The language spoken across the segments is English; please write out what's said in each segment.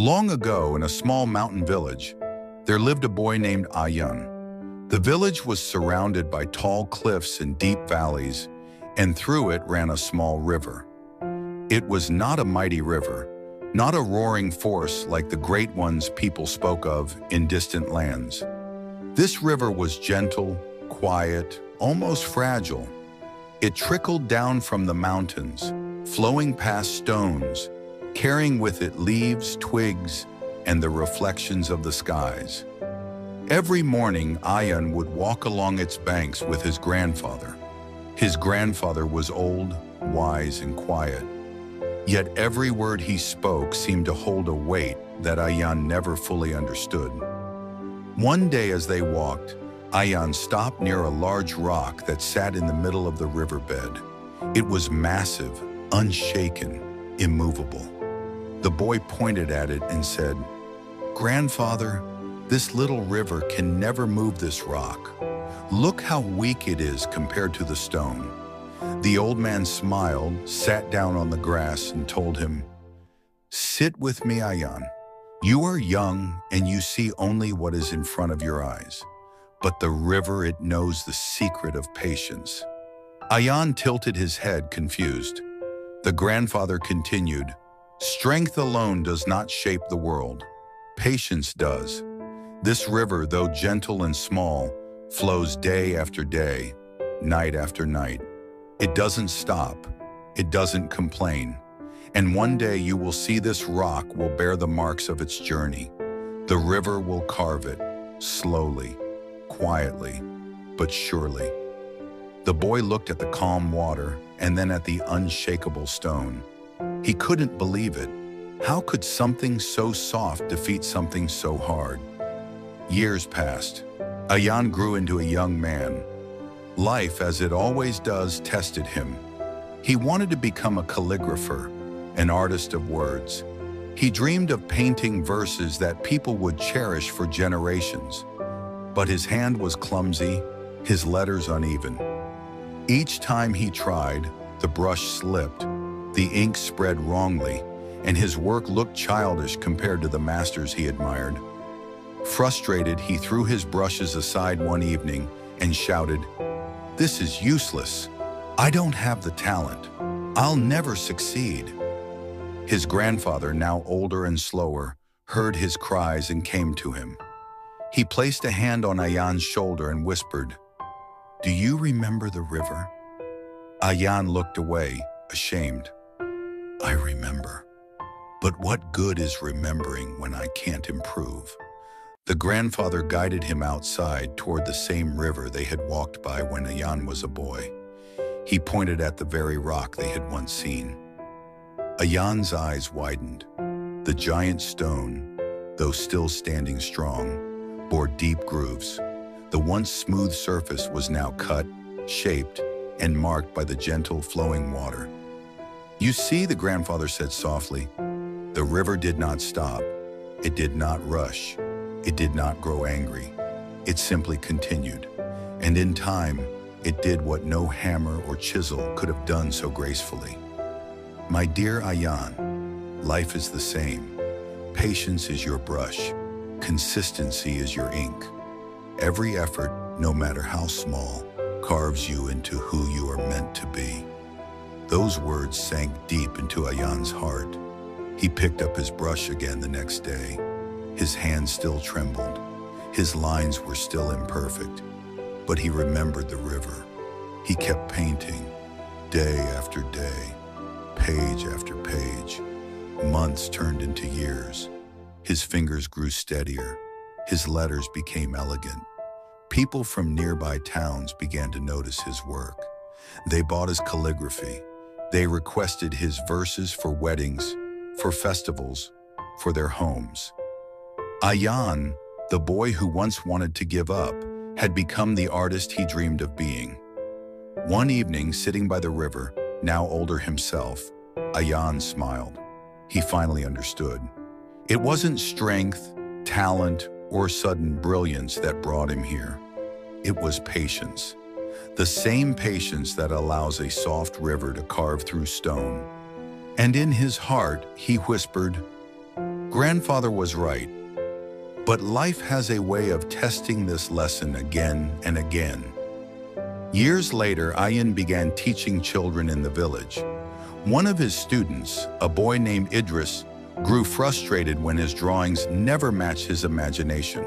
Long ago, in a small mountain village, there lived a boy named Ayaan. The village was surrounded by tall cliffs and deep valleys, and through it ran a small river. It was not a mighty river, not a roaring force like the great ones people spoke of in distant lands. This river was gentle, quiet, almost fragile. It trickled down from the mountains, flowing past stones, carrying with it leaves, twigs, and the reflections of the skies. Every morning, Ayaan would walk along its banks with his grandfather. His grandfather was old, wise, and quiet. Yet every word he spoke seemed to hold a weight that Ayaan never fully understood. One day as they walked, Ayaan stopped near a large rock that sat in the middle of the riverbed. It was massive, unshaken, immovable. The boy pointed at it and said, "Grandfather, this little river can never move this rock. Look how weak it is compared to the stone." The old man smiled, sat down on the grass, and told him, "Sit with me, Ayaan. You are young and you see only what is in front of your eyes. But the river, it knows the secret of patience." Ayaan tilted his head, confused. The grandfather continued, "Strength alone does not shape the world. Patience does. This river, though gentle and small, flows day after day, night after night. It doesn't stop. It doesn't complain. And one day you will see this rock will bear the marks of its journey. The river will carve it, slowly, quietly, but surely." The boy looked at the calm water and then at the unshakable stone. He couldn't believe it. How could something so soft defeat something so hard? Years passed. Ayaan grew into a young man. Life, as it always does, tested him. He wanted to become a calligrapher, an artist of words. He dreamed of painting verses that people would cherish for generations. But his hand was clumsy, his letters uneven. Each time he tried, the brush slipped, the ink spread wrongly, and his work looked childish compared to the masters he admired. Frustrated, he threw his brushes aside one evening and shouted, "This is useless. I don't have the talent. I'll never succeed." His grandfather, now older and slower, heard his cries and came to him. He placed a hand on Ayaan's shoulder and whispered, "Do you remember the river?" Ayaan looked away, ashamed. "I remember. But what good is remembering when I can't improve?" The grandfather guided him outside toward the same river they had walked by when Ayaan was a boy. He pointed at the very rock they had once seen. Ayaan's eyes widened. The giant stone, though still standing strong, bore deep grooves. The once smooth surface was now cut, shaped, and marked by the gentle flowing water. "You see," the grandfather said softly, "the river did not stop. It did not rush. It did not grow angry. It simply continued. And in time, it did what no hammer or chisel could have done so gracefully." My dear Ayaan, life is the same. Patience is your brush. Consistency is your ink. Every effort, no matter how small, carves you into who you are meant to be. Those words sank deep into Ayaan's heart. He picked up his brush again the next day. His hand still trembled. His lines were still imperfect. But he remembered the river. He kept painting, day after day, page after page. Months turned into years. His fingers grew steadier. His letters became elegant. People from nearby towns began to notice his work. They bought his calligraphy. They requested his verses for weddings, for festivals, for their homes. Ayaan, the boy who once wanted to give up, had become the artist he dreamed of being. One evening, sitting by the river, now older himself, Ayaan smiled. He finally understood. It wasn't strength, talent, or sudden brilliance that brought him here. It was patience. The same patience that allows a soft river to carve through stone. And in his heart, he whispered, Grandfather was right, but life has a way of testing this lesson again and again. Years later, Ayaan began teaching children in the village. One of his students, a boy named Idris, grew frustrated when his drawings never matched his imagination.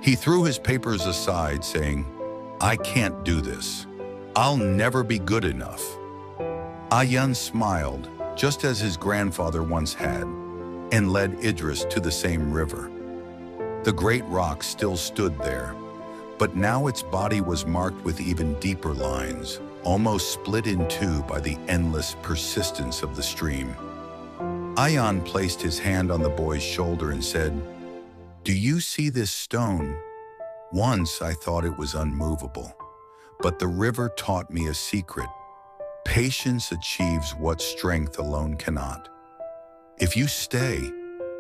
He threw his papers aside, saying, "I can't do this. I'll never be good enough." Ayaan smiled, just as his grandfather once had, and led Idris to the same river. The great rock still stood there, but now its body was marked with even deeper lines, almost split in two by the endless persistence of the stream. Ayaan placed his hand on the boy's shoulder and said, "Do you see this stone? Once I thought it was unmovable, but the river taught me a secret. Patience achieves what strength alone cannot. If you stay,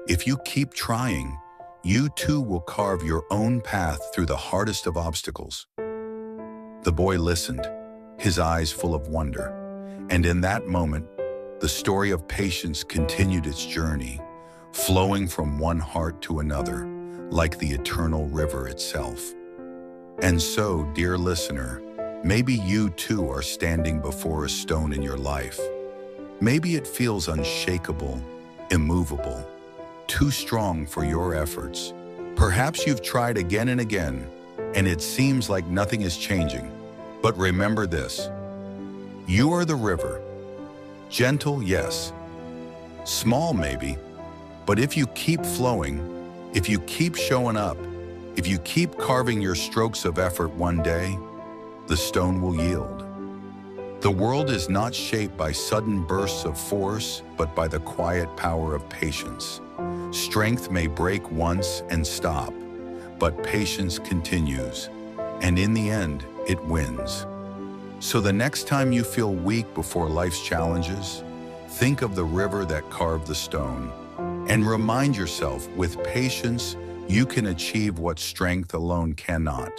if you keep trying, you too will carve your own path through the hardest of obstacles." The boy listened, his eyes full of wonder, and in that moment, the story of patience continued its journey, flowing from one heart to another, like the eternal river itself. And so, dear listener, maybe you too are standing before a stone in your life. Maybe it feels unshakable, immovable, too strong for your efforts. Perhaps you've tried again and again, and it seems like nothing is changing. But remember this: you are the river. Gentle, yes. Small, maybe. But if you keep flowing, if you keep showing up, if you keep carving your strokes of effort, one day, the stone will yield. The world is not shaped by sudden bursts of force, but by the quiet power of patience. Strength may break once and stop, but patience continues, and in the end, it wins. So the next time you feel weak before life's challenges, think of the river that carved the stone, and remind yourself, with patience, you can achieve what strength alone cannot.